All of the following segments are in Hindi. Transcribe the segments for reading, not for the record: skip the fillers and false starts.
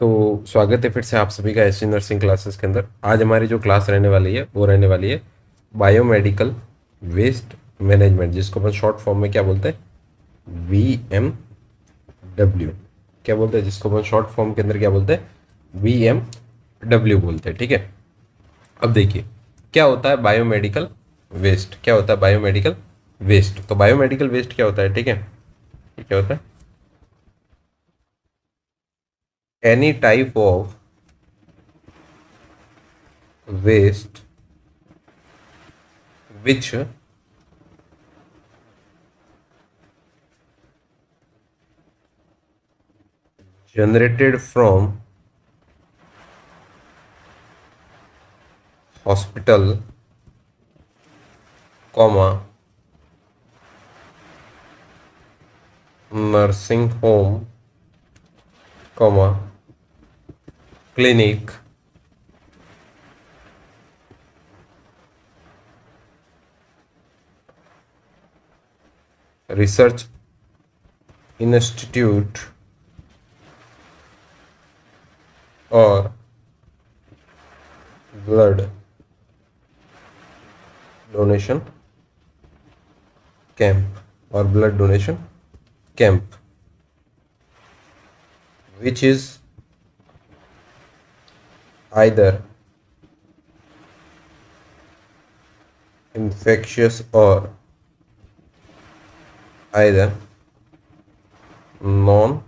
तो स्वागत है फिर से आप सभी का एसजी नर्सिंग क्लासेस के अंदर। आज हमारी जो क्लास रहने वाली है वो रहने वाली है बायोमेडिकल वेस्ट मैनेजमेंट, जिसको अपन शॉर्ट फॉर्म में क्या बोलते हैं, BMW। क्या बोलते हैं जिसको अपन शॉर्ट फॉर्म के अंदर क्या बोलते हैं, BMW बोलते हैं। ठीक है, अब देखिए क्या होता है बायोमेडिकल वेस्ट। क्या होता है बायोमेडिकल वेस्ट? तो बायोमेडिकल वेस्ट क्या होता है, ठीक है, ये क्या होता है, any type of waste which generated from hospital, comma, nursing home, comma, clinic, research institute और blood donation camp which is either infectious or either non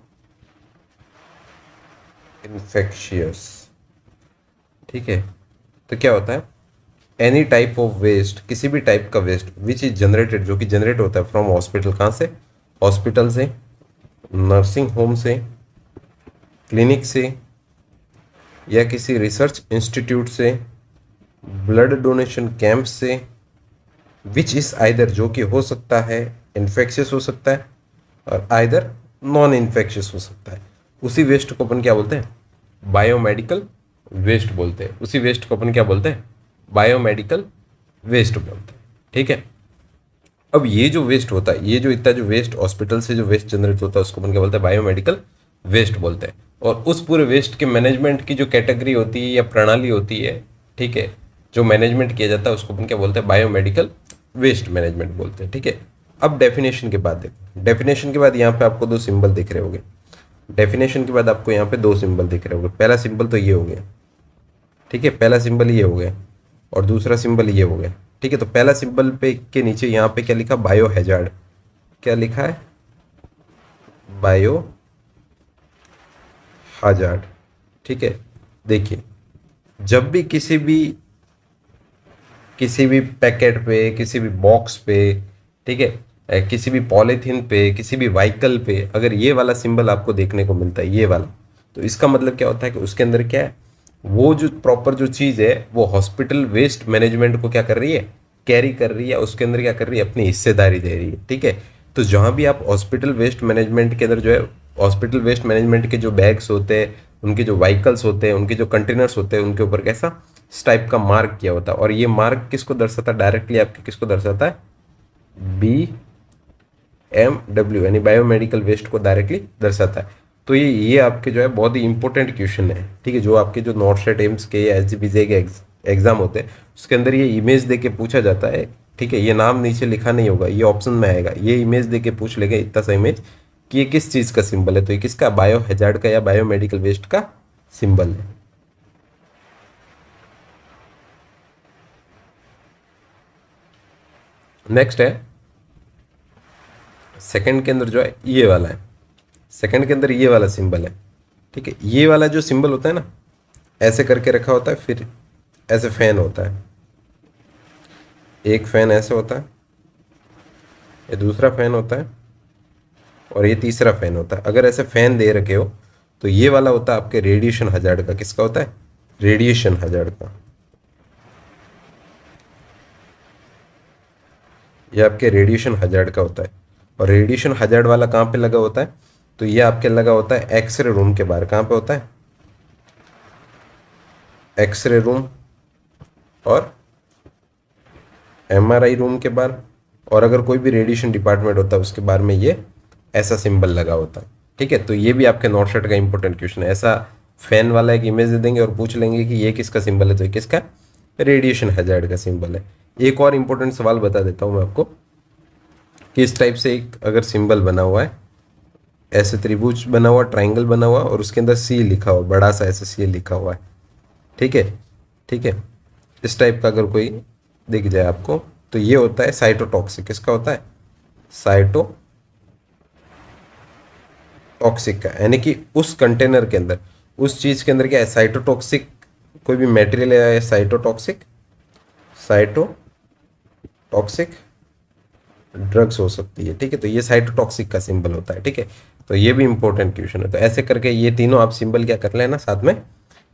infectious. ठीक है, तो क्या होता है, एनी टाइप ऑफ वेस्ट, किसी भी टाइप का वेस्ट विच इज जनरेटेड, जो कि जनरेट होता है फ्रॉम हॉस्पिटल। कहाँ से? हॉस्पिटल से, नर्सिंग होम से, क्लिनिक से, या किसी रिसर्च इंस्टीट्यूट से, ब्लड डोनेशन कैंप से, विच इज आइदर, जो कि हो सकता है इन्फेक्शियस हो सकता है और आइदर नॉन इन्फेक्शियस हो सकता है। उसी वेस्ट को अपन क्या बोलते हैं, बायोमेडिकल वेस्ट बोलते हैं। उसी वेस्ट को अपन क्या बोलते हैं, बायोमेडिकल वेस्ट बोलते हैं। ठीक है, अब ये जो वेस्ट होता है, ये जो इतना जो वेस्ट हॉस्पिटल से जो वेस्ट जनरेट होता है, उसको अपन क्या बोलते हैं, बायोमेडिकल वेस्ट बोलते हैं। और उस पूरे वेस्ट के मैनेजमेंट की जो कैटेगरी होती है या प्रणाली होती है, ठीक है, जो मैनेजमेंट किया जाता है, उसको अपन क्या बोलते हैं, बायोमेडिकल वेस्ट मैनेजमेंट बोलते हैं। ठीक है, अब डेफिनेशन के बाद देखो, डेफिनेशन के बाद यहाँ पे आपको दो सिंबल दिख रहे होंगे। डेफिनेशन के बाद आपको यहाँ पे दो सिंबल दिख रहे होंगे। पहला सिंबल तो ये हो गया, ठीक है, पहला सिंबल ये हो गया और दूसरा सिंबल ये हो गया। ठीक है, तो पहला सिंबल पे के नीचे यहाँ पे क्या लिखा, बायो हैजार्ड। क्या लिखा है, बायो हैजार्ड। ठीक है, देखिए जब भी किसी भी पैकेट पे, किसी भी बॉक्स पे, ठीक है, किसी भी पॉलीथीन पे, किसी भी व्हीकल पे अगर ये वाला सिंबल आपको देखने को मिलता है, ये वाला, तो इसका मतलब क्या होता है कि उसके अंदर क्या है, वो जो प्रॉपर जो चीज़ है वो हॉस्पिटल वेस्ट मैनेजमेंट को क्या कर रही है, कैरी कर रही है, उसके अंदर क्या कर रही है, अपनी हिस्सेदारी दे रही है। ठीक है, तो जहाँ भी आप हॉस्पिटल वेस्ट मैनेजमेंट के अंदर जो है, हॉस्पिटल वेस्ट मैनेजमेंट के जो बैग्स होते हैं, उनके जो व्हीकल्स होते हैं, उनके जो कंटेनर्स होते हैं, उनके ऊपर कैसा इस टाइप का मार्क किया होता है। और ये मार्क किसको दर्शाता है, डायरेक्टली आपके किसको दर्शाता है, BMW यानी बायोमेडिकल वेस्ट को डायरेक्टली दर्शाता है। तो ये आपके जो है बहुत ही इंपॉर्टेंट क्वेश्चन है। ठीक है, जो आपके जो नॉर्थ स्टेट एम्स के या SGPC के एग्जाम होते हैं, उसके अंदर ये इमेज दे के पूछा जाता है। ठीक है, ये नाम नीचे लिखा नहीं होगा, ये ऑप्शन में आएगा, ये इमेज दे के पूछ लेगा इतना सा इमेज कि ये किस चीज़ का सिंबल है। तो ये किसका, बायो हैजार्ड का या बायोमेडिकल वेस्ट का सिंबल है। नेक्स्ट है सेकंड के अंदर जो है ये वाला है, सेकंड के अंदर ये वाला सिंबल है। ठीक है, ये वाला जो सिंबल होता है ना, ऐसे करके रखा होता है, फिर ऐसे फैन होता है, एक फैन ऐसे होता है, ये दूसरा फैन होता है और ये तीसरा फैन होता है। अगर ऐसे फैन दे रखे हो तो ये वाला होता है आपके रेडिएशन हजार्ड का। किसका होता है, रेडिएशन हजार्ड का। ये आपके रेडिएशन हजार्ड का होता है। और रेडिएशन हजार्ड वाला कहाँ पे लगा होता है, तो ये आपके लगा होता है एक्सरे रूम के बाहर। कहाँ पे होता है, एक्सरे रूम और MRI रूम के बाहर। और अगर कोई भी रेडिएशन डिपार्टमेंट होता है उसके बाहर में ये ऐसा सिंबल लगा होता है। ठीक है, तो ये भी आपके नॉर्थ स्टेट का इंपॉर्टेंट क्वेश्चन है। ऐसा फैन वाला एक इमेज दे देंगे और पूछ लेंगे कि ये किसका सिंबल है, तो ये किसका, रेडिएशन हैजार्ड का सिंबल है। एक और इंपॉर्टेंट सवाल बता देता हूँ मैं आपको कि इस टाइप से एक अगर सिंबल बना हुआ है, ऐसे त्रिभुज बना हुआ, ट्राइंगल बना हुआ और उसके अंदर सी लिखा हुआ, बड़ा सा ऐसे सी लिखा हुआ है, ठीक है, ठीक है, इस टाइप का अगर कोई दिख जाए आपको, तो ये होता है साइटोटॉक्सिक। किसका होता है, साइटोटॉक्सिक का, यानी कि उस कंटेनर के अंदर, उस चीज के अंदर क्या है, साइटोटॉक्सिक कोई भी मटेरियल है साइटोटॉक्सिक, साइटोटॉक्सिक ड्रग्स हो सकती है, ठीक है, तो ये साइटोटॉक्सिक का सिंबल होता है, ठीक है। तो ये भी इंपॉर्टेंट क्वेश्चन है, तो ऐसे करके ये तीनों आप सिंबल क्या कर लेना, साथ में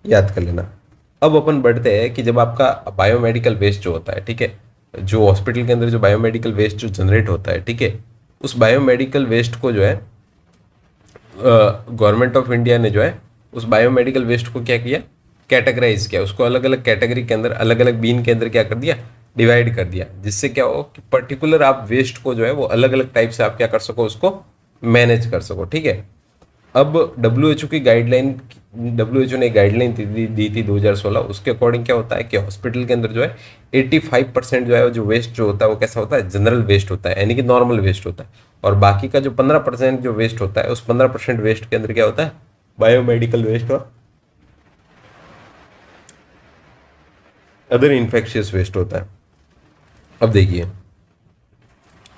याद कर लेना। अब अपन बढ़ते हैं कि जब आपका बायोमेडिकल वेस्ट जो होता है, ठीक है, जो हॉस्पिटल के अंदर जो बायोमेडिकल वेस्ट जो जनरेट होता है, ठीक है, उस बायोमेडिकल वेस्ट को जो है गवर्नमेंट ऑफ इंडिया ने जो है उस बायोमेडिकल वेस्ट को क्या किया, कैटेगराइज किया, उसको अलग अलग कैटेगरी के अंदर, अलग अलग बीन के अंदर क्या कर दिया, डिवाइड कर दिया, जिससे क्या हो कि पर्टिकुलर आप वेस्ट को जो है वो अलग अलग टाइप से आप क्या कर सको, उसको मैनेज कर सको, ठीक है। अब डब्ल्यू की गाइडलाइन, डब्ल्यू ने गाइडलाइन दी थी 2016, उसके अकॉर्डिंग क्या होता है कि हॉस्पिटल के अंदर जो है 85% जो है जो वेस्ट जो होता है वो कैसा होता है, जनरल वेस्ट होता है, यानी कि नॉर्मल वेस्ट होता है, और बाकी का जो 15% जो वेस्ट होता है, उस 15% वेस्ट के अंदर क्या होता है, बायोमेडिकल वेस्ट और अदर इन्फेक्शियस वेस्ट होता है। अब देखिए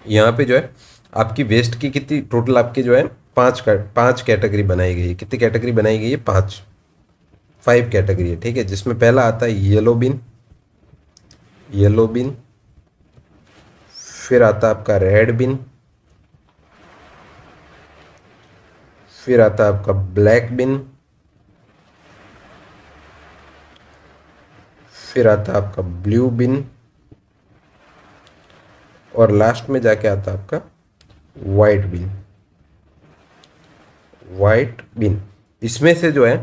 यहाँ पे जो है आपकी वेस्ट की कितनी टोटल, आपकी जो है पांच कैटेगरी बनाई गई है। कितनी कैटेगरी बनाई गई है, 5 कैटेगरी है, ठीक है, जिसमें पहला आता है येलो बिन, येलो बिन, फिर आता है आपका रेड बिन, फिर आता है आपका ब्लैक बिन, फिर आता है आपका ब्लू बिन, और लास्ट में जाके आता है आपका वाइट बिन, वाइट बिन। इसमें से जो है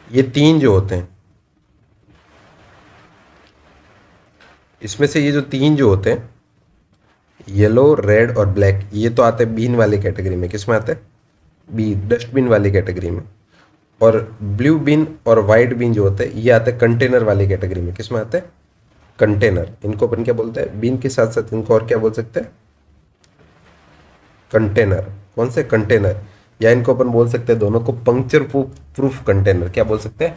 ये तीन जो होते हैं, इसमें से ये जो तीन जो होते हैं, येलो, रेड और ब्लैक, ये तो आते हैं बीन वाली कैटेगरी में। किस में आते हैं, बी डस्टबिन वाली कैटेगरी में। और ब्लू बिन और वाइट बिन जो होते हैं ये आते हैं कंटेनर वाली कैटेगरी में। किस में आते हैं, कंटेनर। इनको अपन क्या बोलते हैं, बिन के साथ साथ इनको और क्या बोल सकते हैं, कंटेनर। कौन से, कंटेनर, या इनको अपन बोल सकते हैं दोनों को पंक्चर प्रूफ कंटेनर। क्या बोल सकते हैं,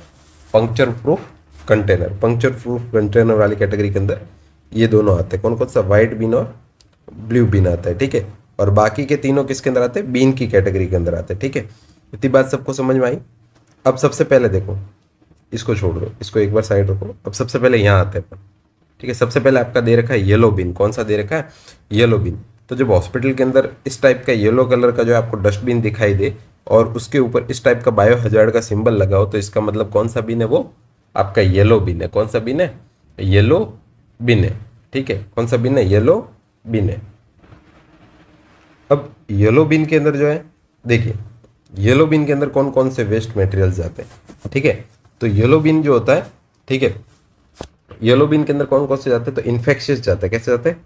puncture proof container. Puncture proof container वाली कैटेगरी के अंदर ये दोनों आते हैं। कौन कौन सा, वाइट बिन और ब्लू बिन आता है, ठीक है। और बाकी के तीनों किसके अंदर आते हैं, बीन की कैटेगरी के अंदर आते हैं, ठीक है। इतनी बात सबको समझ में आई। अब सबसे पहले देखो, इसको छोड़ दो, इसको एक बार साइड रखो। अब सबसे पहले यहाँ आते हैं अपन, ठीक है। सबसे पहले आपका दे रखा है येलो बिन। कौन सा दे रखा है, येलो बिन। तो जब हॉस्पिटल के अंदर इस टाइप का येलो कलर का जो है आपको डस्टबिन दिखाई दे और उसके ऊपर इस टाइप का बायो हजार्ड का सिंबल लगा हो, तो इसका मतलब कौन सा बिन है, वो आपका येलो बिन है। कौन सा बिन है, येलो बिन है, ठीक है। कौन सा बिन है, येलो बिन है। अब येलो बिन के अंदर जो है, देखिए येलो बिन के अंदर कौन कौन से वेस्ट मटेरियल्स जाते हैं, ठीक है। तो येलो बिन जो होता है, ठीक है, येलो बिन के अंदर कौन कौन से जाते हैं, तो इन्फेक्शियस जाते हैं। कैसे जाते हैं,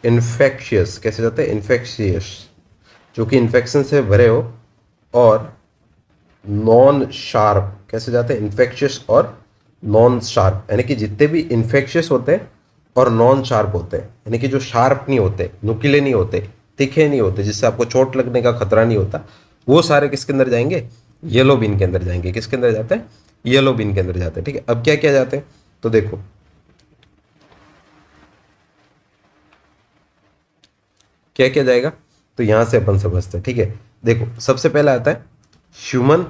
इन्फेक्शियस। कैसे जाते हैं, इन्फेक्शियस, जो कि इन्फेक्शन से भरे हो। और नॉन शार्प, कैसे जाते हैं, इन्फेक्शियस और नॉन शार्प, यानी कि जितने भी इन्फेक्शियस होते हैं और नॉन शार्प होते हैं, यानी कि जो शार्प नहीं होते, नुकीले नहीं होते, तीखे नहीं होते, जिससे आपको चोट लगने का खतरा नहीं होता, वो सारे किसके अंदर जाएंगे, येलो बिन के अंदर जाएंगे। किसके अंदर जाते हैं, येलो बिन के अंदर जाते हैं, ठीक है। अब क्या क्या जाते हैं, तो देखो क्या क्या जाएगा, तो यहां से अपन समझते हैं, ठीक है। देखो सबसे पहला आता है ह्यूमन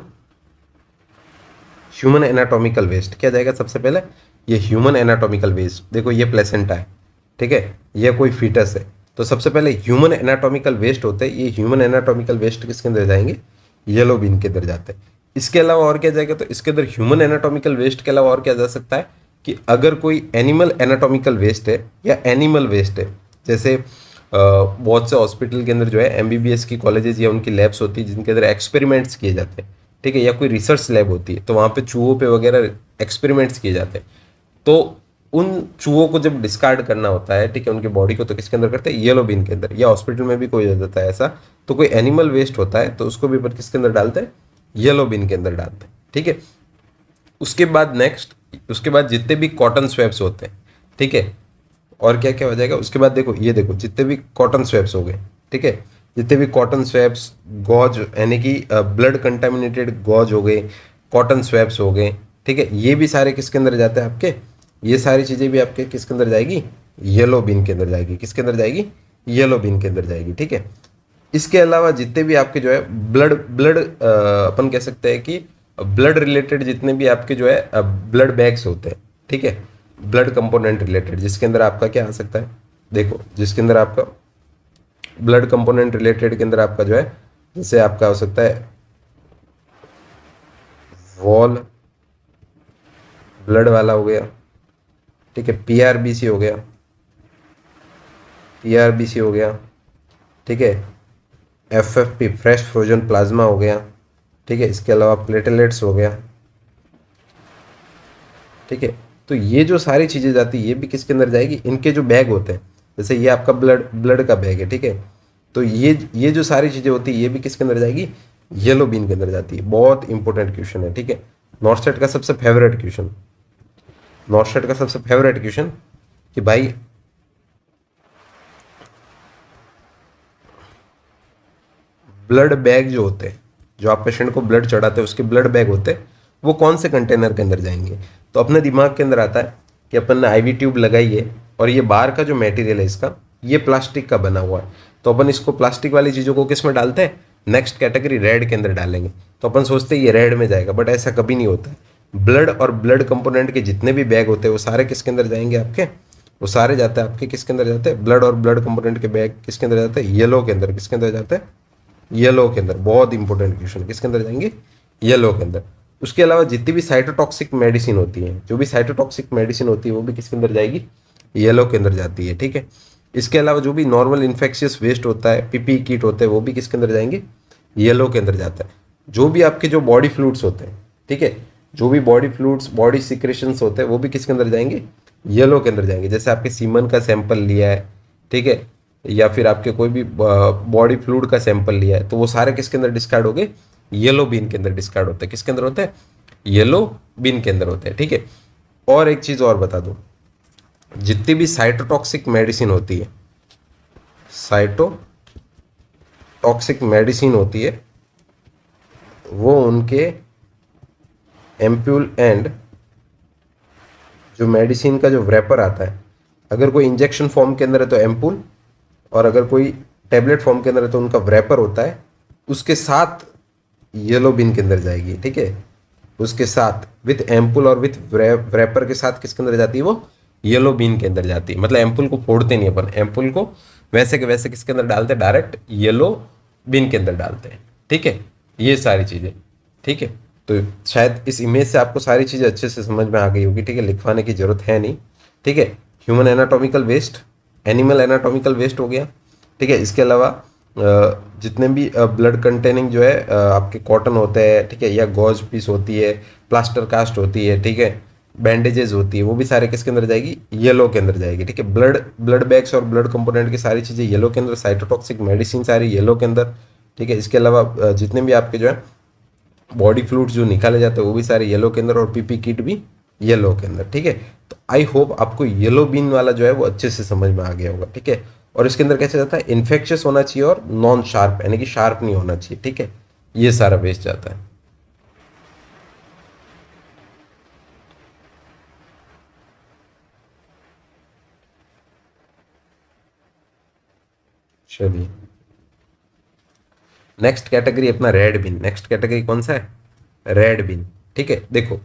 ह्यूमन एनाटॉमिकल वेस्ट। क्या जाएगा सबसे पहले, ये ह्यूमन एनाटॉमिकल वेस्ट। देखो ये प्लेसेंटा है, ठीक है, ये कोई फीटस है। तो सबसे पहले ह्यूमन एनाटॉमिकल वेस्ट होते हैं। ये ह्यूमन एनाटॉमिकल वेस्ट किसके अंदर जाएंगे, येलो बिन के अंदर जाते हैं। इसके अलावा और क्या जाएगा, तो इसके अंदर ह्यूमन एनाटॉमिकल वेस्ट के अलावा और क्या जा सकता है कि अगर कोई एनिमल एनाटॉमिकल वेस्ट है या एनिमल वेस्ट है, जैसे बहुत से हॉस्पिटल के अंदर जो है एमबीबीएस की कॉलेजेस या उनकी लैब्स होती है जिनके अंदर एक्सपेरिमेंट्स किए जाते हैं, ठीक है, या कोई रिसर्च लैब होती है, तो वहाँ पे चूहों पे वगैरह एक्सपेरिमेंट्स किए जाते हैं। तो उन चूहों को जब डिस्कार्ड करना होता है, ठीक है, उनकी बॉडी को, तो किसके अंदर करते हैं, येलो बिन के अंदर। या हॉस्पिटल में भी कोई हो जाता है ऐसा, तो कोई एनिमल वेस्ट होता है तो उसको भी अपन किसके अंदर डालते हैं, येलो बिन के अंदर डालते हैं, ठीक है। उसके बाद नेक्स्ट, उसके बाद जितने भी कॉटन स्वैप्स होते हैं, ठीक है, और क्या क्या हो जाएगा उसके बाद, देखो ये देखो जितने भी कॉटन स्वैप्स हो गए, ठीक है, जितने भी कॉटन स्वैप्स, गॉज यानी कि ब्लड कंटामिनेटेड गॉज हो गए, कॉटन स्वैप्स हो गए, ठीक है, ये भी सारे किसके अंदर जाते हैं आपके, ये सारी चीज़ें भी आपके किसके अंदर जाएगी, येलो बिन के अंदर जाएगी। किसके अंदर जाएगी, येलो बिन के अंदर जाएगी, ठीक है। इसके अलावा जितने भी आपके जो है ब्लड ब्लड अपन कह सकते हैं कि ब्लड रिलेटेड जितने भी आपके जो है ब्लड बैग्स होते हैं, ठीक है, ब्लड कंपोनेंट रिलेटेड, जिसके अंदर आपका क्या आ सकता है, देखो जिसके अंदर आपका ब्लड कंपोनेंट रिलेटेड के अंदर आपका जो है, जैसे आपका हो सकता है वॉल ब्लड वाला हो गया, ठीक है, पीआरबीसी हो गया, पीआरबीसी हो गया, ठीक है, एफएफपी फ्रेश फ्रोजन प्लाज्मा हो गया, ठीक है, इसके अलावा प्लेटलेट्स हो गया, ठीक है। तो ये जो सारी चीज़ें जाती है ये भी किसके अंदर जाएगी, इनके जो बैग होते हैं, जैसे ये आपका ब्लड ब्लड का बैग है, ठीक है, तो ये जो सारी चीज़ें होती है ये भी किसके अंदर जाएगी, येलो बीन के अंदर जाती है। बहुत इंपॉर्टेंट क्वेश्चन है, ठीक है, नॉर्थ सेट का सबसे फेवरेट क्वेश्चन, नॉर्थ सेट का सबसे फेवरेट क्वेश्चन कि भाई ब्लड बैग जो होते हैं, जो आप पेशेंट को ब्लड चढ़ाते हैं उसके ब्लड बैग होते हैं, वो कौन से कंटेनर के अंदर जाएंगे। तो अपने दिमाग के अंदर आता है कि अपन ने आईवी ट्यूब लगाई है और ये बाहर का जो मटेरियल है इसका ये प्लास्टिक का बना हुआ है, तो अपन इसको प्लास्टिक वाली चीज़ों को किस में डालते हैं, नेक्स्ट कैटेगरी रेड के अंदर डालेंगे। तो अपन सोचते हैं ये रेड में जाएगा, बट ऐसा कभी नहीं होता है। ब्लड और ब्लड कंपोनेंट के जितने भी बैग होते हैं वो सारे किसके अंदर जाएंगे आपके, वो सारे जाते हैं आपके किसके अंदर जाते हैं, ब्लड और ब्लड कंपोनेंट के बैग किसके अंदर जाते हैं, येलो के अंदर। किसके अंदर जाते हैं, येलो के अंदर। बहुत इंपॉर्टेंट क्वेश्चन, किसके अंदर जाएंगे, येलो के अंदर। उसके अलावा जितनी भी साइटोटॉक्सिक मेडिसिन होती है, जो भी साइटोटॉक्सिक मेडिसिन होती है वो भी किसके अंदर जाएगी, येलो के अंदर जाती है, ठीक है। इसके अलावा जो भी नॉर्मल इन्फेक्शियस वेस्ट होता है, पीपी किट होते हैं, वो भी किसके अंदर जाएंगे, येलो के अंदर जाता है। जो भी आपके जो बॉडी फ्लूइड्स होते हैं, ठीक है, जो भी बॉडी फ्लूइड्स बॉडी सिक्रेशंस होते हैं वो भी किसके अंदर जाएंगे, येलो के अंदर जाएंगे। जैसे आपके सीमन का सैंपल लिया है, ठीक है, या फिर आपके कोई भी बॉडी फ्लूइड का सैंपल लिया है, तो वो सारे किसके अंदर डिस्कार्ड हो गए, येलो बीन के अंदर डिस्कार्ड होते हैं। किसके अंदर होते हैं, येलो बीन के अंदर होते हैं, ठीक है। और एक चीज़ और बता दूं, जितनी भी साइटोटॉक्सिक मेडिसिन होती है, साइटोटॉक्सिक मेडिसिन होती है, वो उनके एम्प्यूल एंड जो मेडिसिन का जो व्रैपर आता है, अगर कोई इंजेक्शन फॉर्म के अंदर है तो एम्पूल, और अगर कोई टैबलेट फॉर्म के अंदर है तो उनका व्रैपर होता है, उसके साथ येलो बिन के अंदर जाएगी, ठीक है, उसके साथ विथ एम्पूल और विथ व्रैपर के साथ किसके अंदर जाती है, वो येलो बिन के अंदर जाती है। मतलब एम्पूल को फोड़ते नहीं अपन, एम्पूल को वैसे के वैसे किसके अंदर डालते हैं, डायरेक्ट येलो बिन के अंदर डालते हैं, ठीक है। ये सारी चीज़ें, ठीक है। तो शायद इस इमेज से आपको सारी चीज़ें अच्छे से समझ में आ गई होगी, ठीक है, लिखवाने की जरूरत है नहीं, ठीक है। Human anatomical waste, animal anatomical waste हो गया, ठीक है। इसके अलावा जितने भी ब्लड कंटेनिंग जो है आपके कॉटन होते हैं, ठीक है, या गॉज पीस होती है, प्लास्टर कास्ट होती है, ठीक है, बैंडेजेस होती है, वो भी सारे किसके अंदर जाएगी, येलो के अंदर जाएगी, ठीक है। ब्लड बैग्स और ब्लड कंपोनेंट की सारी चीज़ें येलो के अंदर, साइटोटॉक्सिक मेडिसिन सारी येलो के अंदर, ठीक है। इसके अलावा जितने भी आपके जो है बॉडी फ्लूइड्स जो निकाले जाते हैं वो भी सारे येलो के अंदर, और पीपी किट भी येलो के अंदर, ठीक है। तो आई होप आपको येलो बीन वाला जो है वो अच्छे से समझ में आ गया होगा, ठीक है। और इसके अंदर कैसे जाता है, इन्फेक्शियस होना चाहिए और नॉन शार्प, यानी कि शार्प नहीं होना चाहिए, ठीक है। ये सारा वेस्ट जाता है। चलिए नेक्स्ट कैटेगरी अपना रेड बिन। नेक्स्ट कैटेगरी कौन सा है, रेड बिन, ठीक है। देखो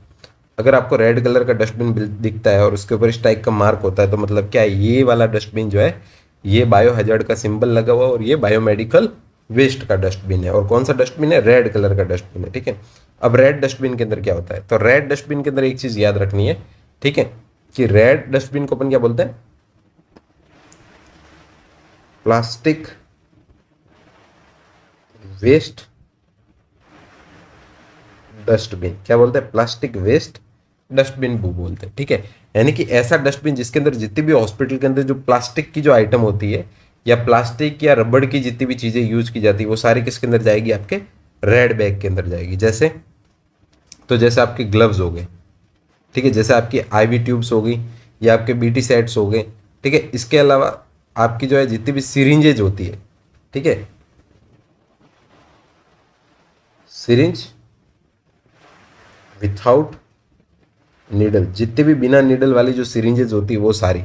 अगर आपको रेड कलर का डस्टबिन दिखता है और उसके ऊपर इस टाइप का मार्क होता है, तो मतलब क्या है, ये वाला डस्टबिन जो है ये बायो हजार्ड का सिंबल लगा हुआ और ये बायोमेडिकल वेस्ट का डस्टबिन है। और कौन सा डस्टबिन है, रेड कलर का डस्टबिन है, ठीक है। अब रेड डस्टबिन के अंदर क्या होता है, तो रेड डस्टबिन के अंदर एक चीज याद रखनी है, ठीक है, कि रेड डस्टबिन को अपन क्या बोलते हैं, प्लास्टिक वेस्ट डस्टबिन। क्या बोलते हैं, प्लास्टिक वेस्ट डस्टबिन बोलते हैं, ठीक है। यानी कि ऐसा डस्टबिन जिसके अंदर जितनी भी हॉस्पिटल के अंदर जो प्लास्टिक की जो आइटम होती है, या प्लास्टिक या रबड़ की जितनी भी चीज़ें यूज की जाती है, वो सारी किसके अंदर जाएगी, आपके रेड बैग के अंदर जाएगी। जैसे, तो जैसे आपके ग्लव्स हो गए, ठीक है, जैसे आपकी आईवी ट्यूब्स हो गई या आपके बीटी सेट्स हो गए, ठीक है। इसके अलावा आपकी जो है जितनी भी सिरिंजेज होती है, ठीक है, सिरिंज विथआउट नीडल, जितने भी बिना नीडल वाली जो सिरिंजेज होती है वो सारी।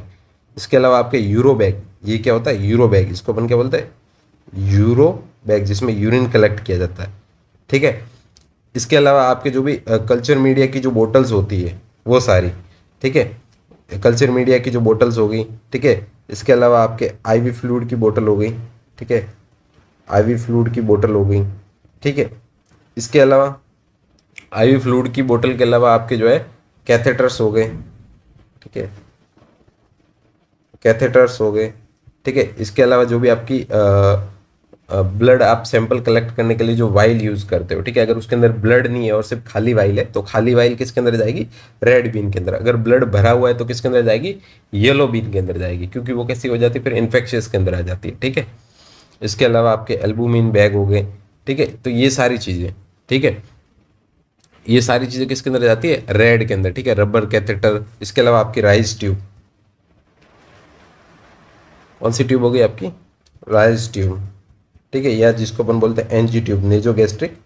इसके अलावा आपके यूरो बैग, ये क्या होता है, यूरो बैग, इसको अपन क्या बोलते हैं, यूरो बैग, जिसमें यूरिन कलेक्ट किया जाता है, ठीक है। इसके अलावा आपके जो भी कल्चर मीडिया की जो बोटल्स होती है वो सारी, ठीक है, कल्चर मीडिया की जो बोटल्स हो गई, ठीक है। इसके अलावा आपके आईवी फ्लूइड की बोतल हो गई, ठीक है, आईवी फ्लूइड की बोतल हो गई, ठीक है। इसके अलावा आईवी फ्लूइड की बोतल के अलावा आपके जो है कैथेटर्स हो गए, ठीक है, कैथेटर्स हो गए, ठीक है। इसके अलावा जो भी आपकी ब्लड आप सैंपल कलेक्ट करने के लिए जो वाइल यूज करते हो, ठीक है, अगर उसके अंदर ब्लड नहीं है और सिर्फ खाली वाइल है तो खाली वाइल किसके अंदर जाएगी, रेड बीन के अंदर। अगर ब्लड भरा हुआ है तो किसके अंदर जाएगी, येलो बीन के अंदर जाएगी, क्योंकि वो कैसी हो जाती है, फिर इन्फेक्शियस के अंदर आ जाती है, ठीक है। इसके अलावा आपके एल्बुमिन बैग हो गए, ठीक है। तो ये सारी चीज़ें, ठीक है, ये सारी चीज़ें किसके अंदर जाती है, रेड के अंदर, ठीक है, रबर कैथेटर। इसके अलावा आपकी राइस ट्यूब, कौन सी ट्यूब हो गई आपकी, राइस ट्यूब, ठीक है, या जिसको अपन बोलते हैं एनजी ट्यूब, नेजो गैस्ट्रिक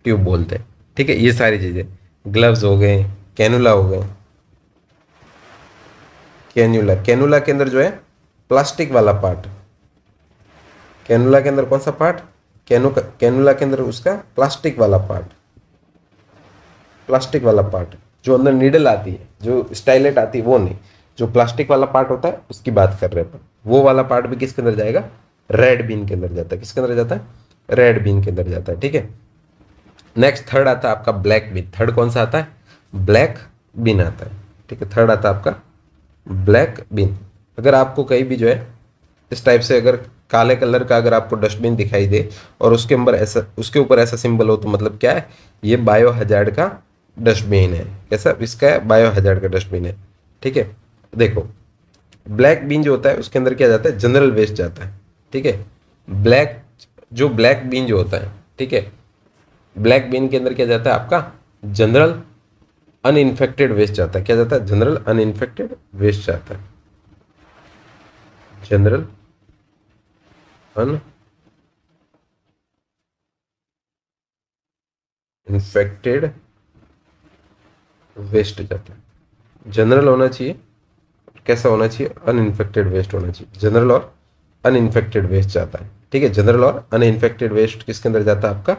ट्यूब बोलते हैं, ठीक है। ये सारी चीज़ें, ग्लव्स हो गए, कैनुला हो गए, कैन्यूला, कैनुला के अंदर जो है प्लास्टिक वाला पार्ट, कैनुला के अंदर कौन सा पार्ट, कैनुला के अंदर उसका प्लास्टिक वाला पार्ट, प्लास्टिक वाला पार्ट, जो अंदर नीडल आती है, जो स्टाइलेट आती है वो नहीं, जो प्लास्टिक वाला पार्ट होता है उसकी बात कर रहे हैं अपन। वो वाला पार्ट भी किसके अंदर जाएगा, रेड बीन के अंदर जाता है। किसके अंदर जाता है, रेड बीन के अंदर जाता है, ठीक है। नेक्स्ट थर्ड आता है आपका ब्लैक बीन। थर्ड कौन सा आता है, ब्लैक बीन आता है, ठीक है। थर्ड आता है आपका ब्लैक बीन। अगर आपको कहीं भी जो है इस टाइप से अगर काले कलर का अगर आपको डस्टबिन दिखाई दे और उसके अंदर ऐसा, उसके ऊपर ऐसा सिंबल हो, तो मतलब क्या है, ये बायो हजार्ड का डस्टबिन है। कैसा, इसका है, बायो हजार्ड का डस्टबिन है, ठीक है। देखो, ब्लैक बीन जो होता है उसके अंदर क्या जाता है, जनरल वेस्ट जाता है, ठीक है। ब्लैक बीन जो होता है, ठीक है, ब्लैक बीन के अंदर क्या जाता है आपका, जनरल अनइन्फेक्टेड वेस्ट जाता है। क्या जाता है, जनरल अनइन्फेक्टेड वेस्ट जाता है, जनरल अनइन्फेक्टेड वेस्ट जाता है। जनरल होना चाहिए, कैसा होना चाहिए, अनइन्फेक्टेड वेस्ट होना चाहिए। जनरल और अनइन्फेक्टेड वेस्ट जाता है, ठीक है। जनरल और अनइन्फेक्टेड वेस्ट किसके अंदर जाता है आपका,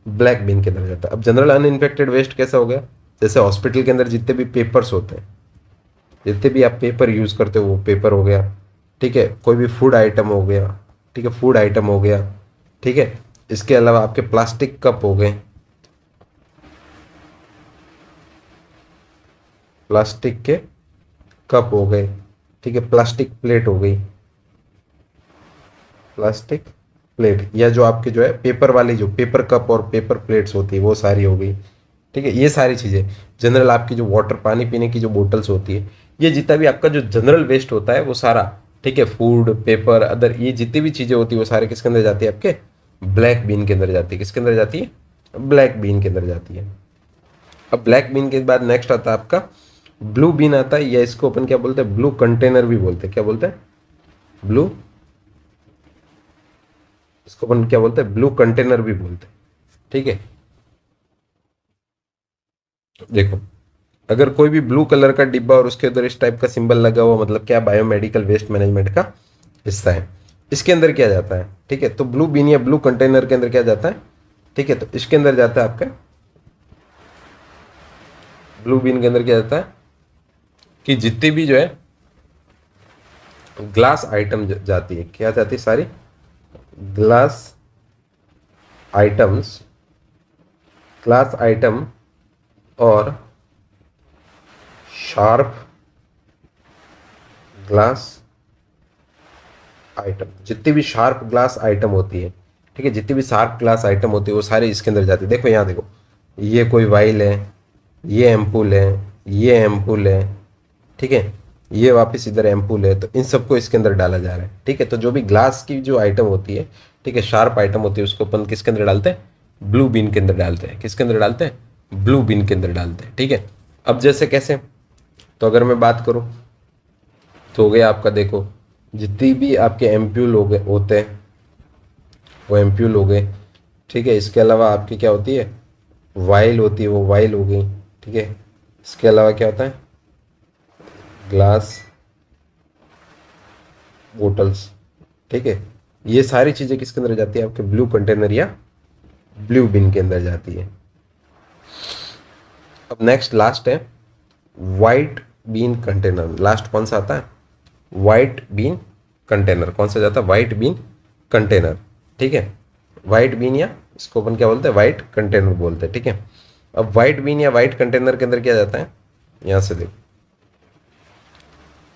ब्लैक बीन के अंदर जाता है। अब जनरल अनइन्फेक्टेड वेस्ट कैसा हो गया, जैसे हॉस्पिटल के अंदर जितने भी पेपर्स होते हैं, जितने भी आप पेपर यूज करते हो वो पेपर हो गया, ठीक है। कोई भी फूड आइटम हो गया, ठीक है, फूड आइटम हो गया, ठीक है। इसके अलावा आपके प्लास्टिक कप हो गए, प्लास्टिक के कप हो गए, ठीक है। प्लास्टिक प्लेट हो गई, प्लास्टिक प्लेट, या जो आपके जो है पेपर वाली जो पेपर कप और पेपर प्लेट्स होती है वो सारी हो गई, ठीक है। ये सारी चीज़ें जनरल, आपकी जो वाटर पानी पीने की जो बोटल्स होती है, ये जितना भी आपका जो जनरल वेस्ट होता है वो सारा, ठीक है, फूड पेपर अदर, ये जितनी भी चीज़ें होती है वो सारे किसके अंदर जाती है, आपके ब्लैक बीन के अंदर जाती है। किसके अंदर जाती है, ब्लैक बीन के अंदर जाती है। अब ब्लैक बीन के बाद नेक्स्ट आता है आपका ब्लू बीन आता है, या इसको अपन क्या बोलते हैं, ब्लू कंटेनर भी बोलते हैं। क्या बोलते हैं, ब्लू, इसको अपन क्या बोलते हैं, ब्लू कंटेनर भी बोलते हैं, ठीक है। देखो, अगर कोई भी ब्लू कलर का डिब्बा और उसके अंदर इस टाइप का सिंबल लगा हुआ, मतलब क्या, बायोमेडिकल वेस्ट मैनेजमेंट का हिस्सा है। इसके अंदर क्या जाता है, ठीक है, तो ब्लू बीन या ब्लू कंटेनर के अंदर क्या जाता है, ठीक है, तो इसके अंदर जाता है आपका, ब्लू बीन के अंदर क्या जाता है कि जितनी भी जो है ग्लास आइटम जाती है, क्या जाती है, सारी ग्लास आइटम्स, ग्लास आइटम और शार्प ग्लास आइटम, जितनी भी शार्प ग्लास आइटम होती है, ठीक है, जितनी भी शार्प ग्लास आइटम होती है वो सारी इसके अंदर जाती है। देखो यहाँ देखो, ये कोई वाइल है, ये एम्पूल है, ये एम्पूल है, ठीक है, ये वापस इधर एम्पूल है, तो इन सबको इसके अंदर डाला जा रहा है, ठीक है। तो जो भी ग्लास की जो आइटम होती है, ठीक है, शार्प आइटम होती है, उसको अपन किसके अंदर डालते हैं, ब्लू बिन के अंदर डालते हैं। किसके अंदर डालते हैं? ब्लू बिन के अंदर डालते हैं। ठीक है, अब जैसे कैसे, तो अगर मैं बात करूं तो हो गया आपका, देखो जितनी भी आपके एम्प्यूल हो गए होते हैं वो एम्प्यूल हो गए। ठीक है, इसके अलावा आपकी क्या होती है, वाइल होती है, वो वाइल हो गई। ठीक है, इसके अलावा क्या होता है, ग्लास बोटल्स। ठीक है, ये सारी चीज़ें किसके अंदर जाती है, आपके ब्लू कंटेनर या ब्लू बिन के अंदर जाती है। अब नेक्स्ट लास्ट है वाइट बीन कंटेनर। लास्ट कौन सा आता है, वाइट बीन कंटेनर। कौन सा जाता है, वाइट बीन कंटेनर। ठीक है, वाइट बीन या इसको अपन क्या बोलते हैं, वाइट कंटेनर बोलते हैं। ठीक है, अब वाइट बीन या वाइट कंटेनर के अंदर क्या जाता है, यहां से देखो,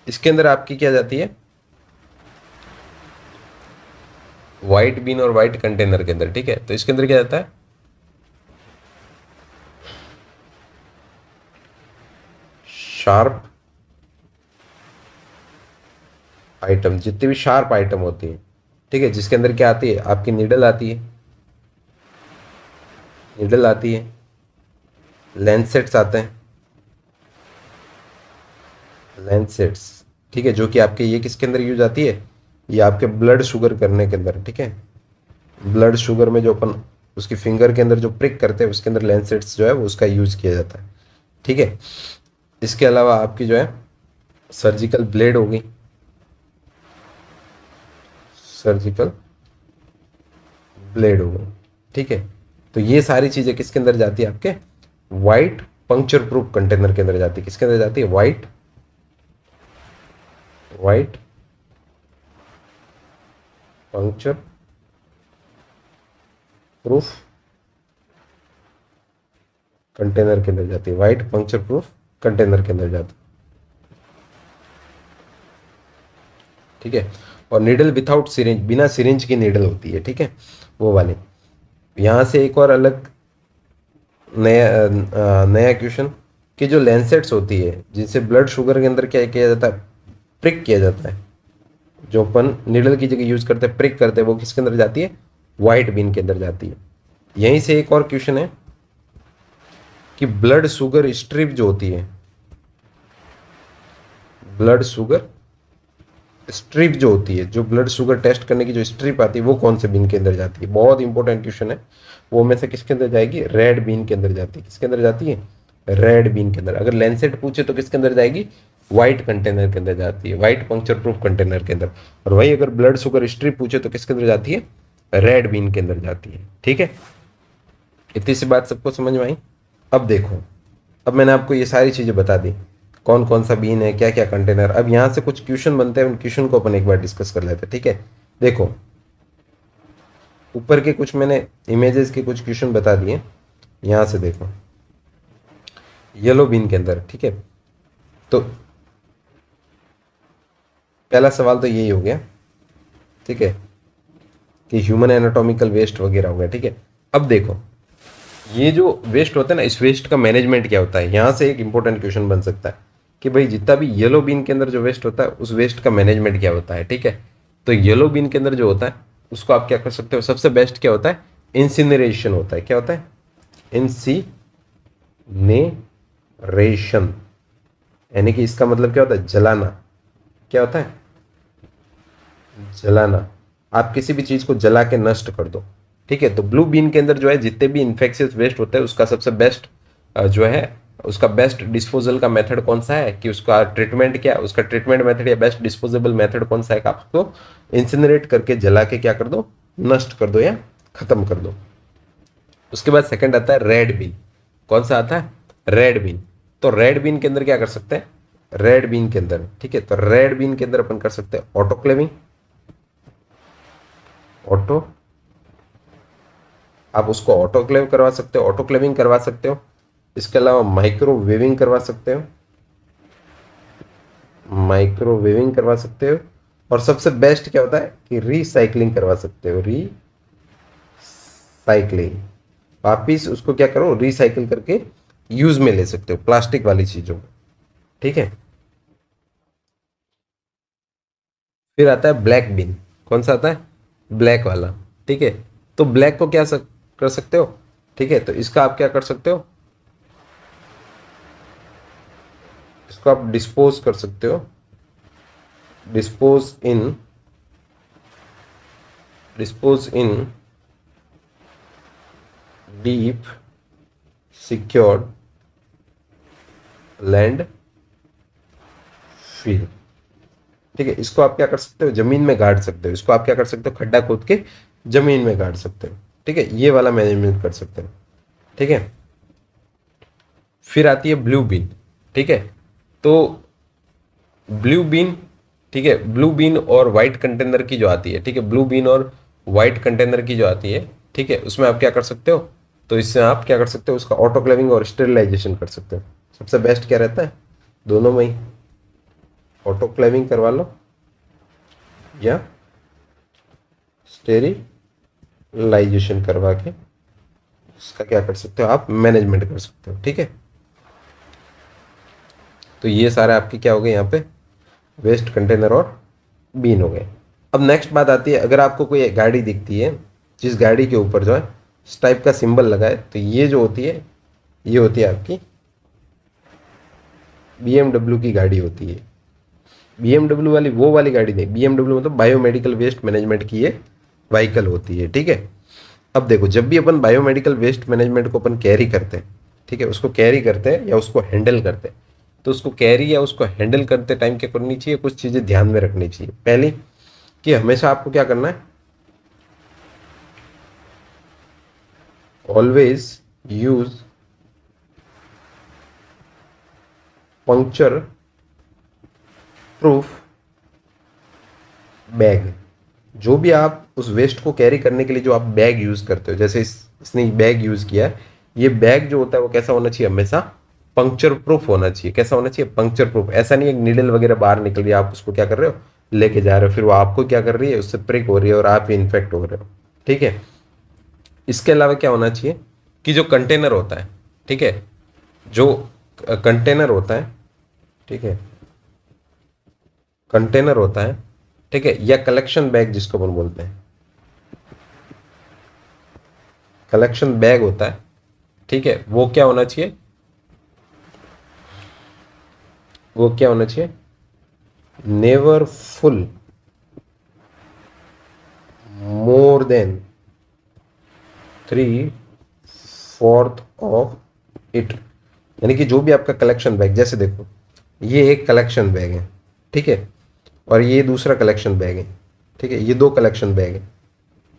इसके अंदर आपकी क्या जाती है, वाइट बीन और वाइट कंटेनर के अंदर। ठीक है, तो इसके अंदर क्या जाता है, शार्प आइटम, जितनी भी शार्प आइटम होती है। ठीक है, जिसके अंदर क्या आती है, आपकी नीडल आती है, नीडल आती है, लेंसेट्स आते हैं, लेंसेट्स। ठीक है, जो कि आपके ये किसके अंदर यूज आती है, ये आपके ब्लड शुगर करने के अंदर। ठीक है, ब्लड शुगर में जो अपन उसकी फिंगर के अंदर जो प्रिक करते हैं उसके अंदर लेंसेट्स जो है वो उसका यूज किया जाता है। ठीक है, इसके अलावा आपकी जो है सर्जिकल ब्लेड होगी, सर्जिकल ब्लेड होगी। ठीक है, तो ये सारी चीजें किसके अंदर जाती है, आपके वाइट पंक्चर प्रूफ कंटेनर के अंदर जाती है। किसके अंदर जाती है, white, white puncture proof container के अंदर जाती है, वाइट पंक्चर प्रूफ कंटेनर के अंदर जाती है। ठीक है, और नीडल विथआउट सिरिंज, बिना सिरिंज की नीडल होती है। ठीक है, वो वाली। यहां से एक और अलग नया क्वेश्चन, कि जो लेंसेट्स होती है जिनसे ब्लड शुगर के अंदर क्या किया जाता है, प्रिक किया जाता है, जो अपन नीडल की जगह यूज करते हैं, प्रिक करते हैं, वो किसके अंदर जाती है, वाइट बीन के अंदर जाती है। यहीं से एक और क्वेश्चन है कि ब्लड शुगर स्ट्रिप जो होती है, ब्लड शुगर स्ट्रिप जो होती है, जो ब्लड शुगर टेस्ट करने की जो स्ट्रिप आती है वो कौन से बीन के अंदर जाती है, बहुत इंपॉर्टेंट क्वेश्चन है। वो में से किसके अंदर जाएगी, रेड बीन के अंदर जाती है। किसके अंदर जाती है, रेड बीन के अंदर। अगर लेंसेट पूछे तो किसके अंदर जाएगी, व्हाइट कंटेनर के अंदर जाती है, व्हाइट पंक्चर प्रूफ कंटेनर के अंदर। और वही अगर ब्लड शुगर स्ट्रिप पूछे तो किसके अंदर जाती है, रेड बीन के अंदर जाती है। ठीक है, इतनी सी बात सबको समझ में आई। अब देखो, अब मैंने आपको ये सारी चीजें बता दी, कौन कौन सा बीन है, क्या क्या कंटेनर। अब यहाँ से कुछ क्वेश्चन बनते हैं, उन क्वेश्चन को अपन एक बार डिस्कस कर लेते हैं। ठीक है, देखो ऊपर के कुछ मैंने इमेजेस के कुछ क्वेश्चन बता दिए। यहाँ से देखो येलो बीन के अंदर। ठीक है, तो पहला सवाल तो यही हो गया। ठीक है, कि ह्यूमन एनाटॉमिकल वेस्ट वगैरह हो गया। ठीक है, अब देखो ये जो वेस्ट होता है ना, इस वेस्ट का मैनेजमेंट क्या होता है। यहाँ से एक इंपॉर्टेंट क्वेश्चन बन सकता है कि भाई जितना भी येलो बीन के अंदर जो वेस्ट होता है उस वेस्ट का मैनेजमेंट क्या होता है। ठीक है, तो येलो बीन के अंदर जो होता है उसको आप क्या कर सकते हो, सबसे बेस्ट क्या होता है, इंसिनरेशन होता है। क्या होता है, इंसिनेरेशन, यानी कि इसका मतलब क्या होता है, जलाना। क्या होता है, जलाना। आप किसी भी चीज को जला के नष्ट कर दो। ठीक है, तो ब्लू बीन के अंदर जो है जितने भी इन्फेक्शियस वेस्ट होते हैं उसका सबसे बेस्ट जो है, उसका बेस्ट डिस्पोजल का मेथड कौन सा है, कि उसका ट्रीटमेंट क्या, उसका ट्रीटमेंट मेथड या बेस्ट डिस्पोजेबल मेथड कौन सा है, आप उसको इंसिनरेट करके जला के क्या कर दो, नष्ट कर दो या खत्म कर दो। उसके बाद सेकंड आता है रेड बीन। कौन सा आता है, रेड बीन। तो रेड बीन के अंदर क्या कर सकते हैं, रेड बीन के अंदर, ठीक है, तो रेड बीन के अंदर अपन कर सकते हैं ऑटोक्लेविंग, ऑटो, आप उसको ऑटोक्लेव करवा सकते हो, ऑटोक्लेविंग करवा सकते हो। इसके अलावा माइक्रोवेविंग करवा सकते हो, माइक्रोवेविंग करवा सकते हो। और सबसे बेस्ट क्या होता है कि रिसाइकलिंग करवा सकते हो, रिसाइकलिंग, वापिस उसको क्या करो, रिसाइकिल करके यूज में ले सकते हो प्लास्टिक वाली चीजों को। ठीक है, फिर आता है ब्लैक बिन। कौन सा आता है, ब्लैक वाला। ठीक है, तो ब्लैक को क्या कर सकते हो। ठीक है, तो इसका आप क्या कर सकते हो, इसको आप डिस्पोज कर सकते हो, dispose in, dispose in deep secured landfill. ठीक है, इसको आप क्या कर सकते हो, जमीन में गाड़ सकते हो, इसको आप क्या कर सकते हो, खड्डा खोद के जमीन में गाड़ सकते हो। ठीक है, ये वाला मैनेजमेंट कर सकते हो। ठीक है, फिर आती है ब्लू बीन। ठीक है, तो ब्लू बीन, ठीक है, ब्लू बीन और वाइट कंटेनर की जो आती है, ठीक है, ब्लू बीन और वाइट कंटेनर की जो आती है, ठीक है, उसमें आप क्या कर सकते हो, तो इससे आप क्या कर सकते हो, उसका ऑटोक्लेविंग और स्टेरिलाइजेशन कर सकते हो। सबसे बेस्ट क्या रहता है, दोनों में ही ऑटोक्लेविंग करवा लो या स्टेरिलाइजेशन करवा के उसका क्या कर सकते हो, आप मैनेजमेंट कर सकते हो। ठीक है, तो ये सारे आपके क्या हो गए यहाँ पे, वेस्ट कंटेनर और बीन हो गए। अब नेक्स्ट बात आती है, अगर आपको कोई गाड़ी दिखती है जिस गाड़ी के ऊपर जो है इस टाइप का सिंबल लगा है, तो ये जो होती है, ये होती है आपकी BMW की गाड़ी होती है। BMW वाली वो वाली गाड़ी नहीं, BMW मतलब बायोमेडिकल वेस्ट मैनेजमेंट की ये व्हीकल होती है। ठीक है, अब देखो, जब भी अपन बायोमेडिकल वेस्ट मैनेजमेंट को अपन कैरी करते हैं, ठीक है, उसको कैरी करते हैं या उसको हैंडल करते हैं, तो उसको कैरी या उसको हैंडल करते टाइम क्या करनी चाहिए, कुछ चीज़ें ध्यान में रखनी चाहिए। पहली कि हमेशा आपको क्या करना है, always use puncture proof bag. जो भी आप उस वेस्ट को कैरी करने के लिए जो आप बैग यूज करते हो, जैसे इसने बैग यूज किया है, ये बैग जो होता है वो कैसा होना चाहिए, हमेशा पंक्चर प्रूफ होना चाहिए। कैसा होना चाहिए, पंक्चर प्रूफ। ऐसा नहीं है नीडल वगैरह बाहर निकल रही है, आप उसको क्या कर रहे हो, लेके जा रहे हो, फिर वो आपको क्या कर रही है, उससे प्रिक हो रही है और आप ही इन्फेक्ट हो रहे हो। ठीक है, इसके अलावा क्या होना चाहिए कि जो कंटेनर होता है, ठीक है, जो कंटेनर होता है, ठीक है, कंटेनर होता है, ठीक है, या कलेक्शन बैग जिसको अपन बोलते हैं, कलेक्शन बैग होता है, ठीक है, वो क्या होना चाहिए, वो क्या होना चाहिए, never full more than 3/4 of it. यानी कि जो भी आपका कलेक्शन बैग, जैसे देखो ये एक कलेक्शन बैग है, ठीक है, और ये दूसरा कलेक्शन बैग है, ठीक है, ये दो कलेक्शन बैग है।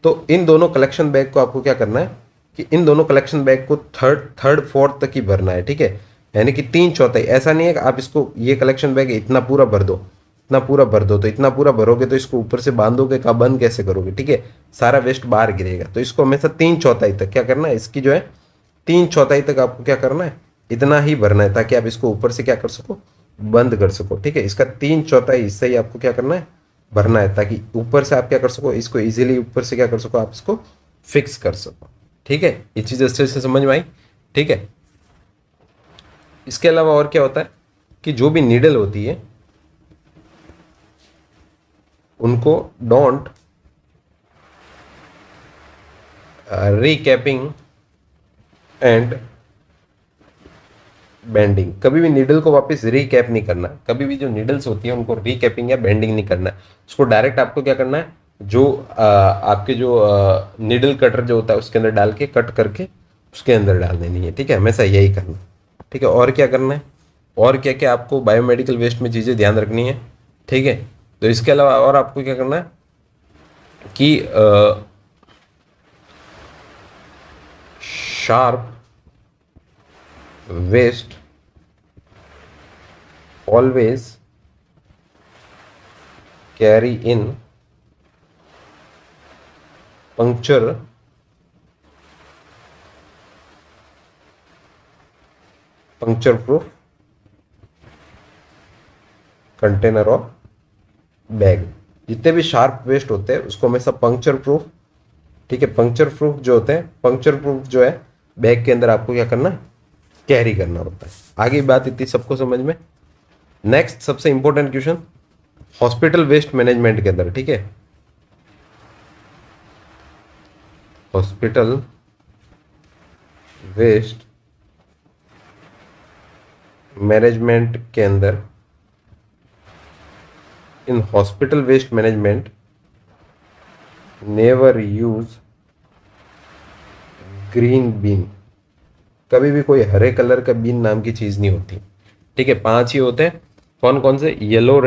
तो इन दोनों कलेक्शन बैग को आपको क्या करना है कि इन दोनों कलेक्शन बैग को थर्ड फोर्थ तक ही भरना है। ठीक है, यानी कि 3/4। ऐसा नहीं है कि आप इसको, ये कलेक्शन बैग इतना पूरा भर दो, इतना पूरा भर दो, तो इतना पूरा भरोगे तो इसको ऊपर से बांधोगे, का बंद कैसे करोगे। ठीक है, सारा वेस्ट बाहर गिरेगा। तो इसको हमेशा 3/4 तक क्या करना है, इसकी जो है 3/4 तक आपको क्या करना है, इतना ही भरना है, ताकि आप इसको ऊपर से क्या कर सको, बंद कर सको। ठीक है, इसका 3/4 हिस्सा ही आपको क्या करना है, भरना है, ताकि ऊपर से आप क्या कर सको, इसको इजीली ऊपर से क्या कर सको, आप इसको फिक्स कर सको। ठीक है, ये चीज़ अच्छे से समझ में आई। ठीक है, इसके अलावा और क्या होता है कि जो भी नीडल होती है उनको डोंट रीकैपिंग एंड बेंडिंग। कभी भी नीडल को वापस रीकैप नहीं करना, कभी भी जो नीडल्स होती है उनको रीकैपिंग या बेंडिंग नहीं करना है। उसको डायरेक्ट आपको क्या करना है, जो आपके जो नीडल कटर जो होता है उसके अंदर डाल के कट करके उसके अंदर डाल देनी है। ठीक है, हमेशा यही करना। ठीक है, और क्या करना है, और क्या क्या आपको बायोमेडिकल वेस्ट में चीज़ें ध्यान रखनी है। ठीक है, तो इसके अलावा और आपको क्या करना है कि sharp waste always carry in puncture proof container और बैग। जितने भी शार्प वेस्ट होते हैं उसको हमेशा पंक्चर प्रूफ, ठीक है, पंक्चर प्रूफ जो होते हैं, पंक्चर प्रूफ जो है बैग के अंदर आपको क्या करना है, कैरी करना होता है। आगे बात इतनी सबको समझ में। नेक्स्ट सबसे important question hospital waste management के अंदर। ठीक है, हॉस्पिटल वेस्ट मैनेजमेंट के अंदर, in hospital waste management never use green bean. कभी भी कोई हरे कलर का बीन नाम की चीज नहीं होती। ठीक है, 5 ही होते हैं। कौन कौन से? Yellow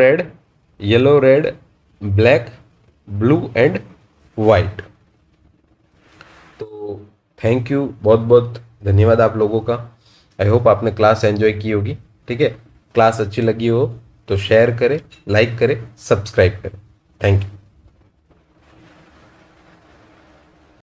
red, black, blue and white. तो थैंक यू, बहुत बहुत धन्यवाद आप लोगों का। आई होप आपने क्लास एंजॉय की होगी। ठीक है, क्लास अच्छी लगी हो तो शेयर करें, लाइक करें, सब्सक्राइब करें। Thank you.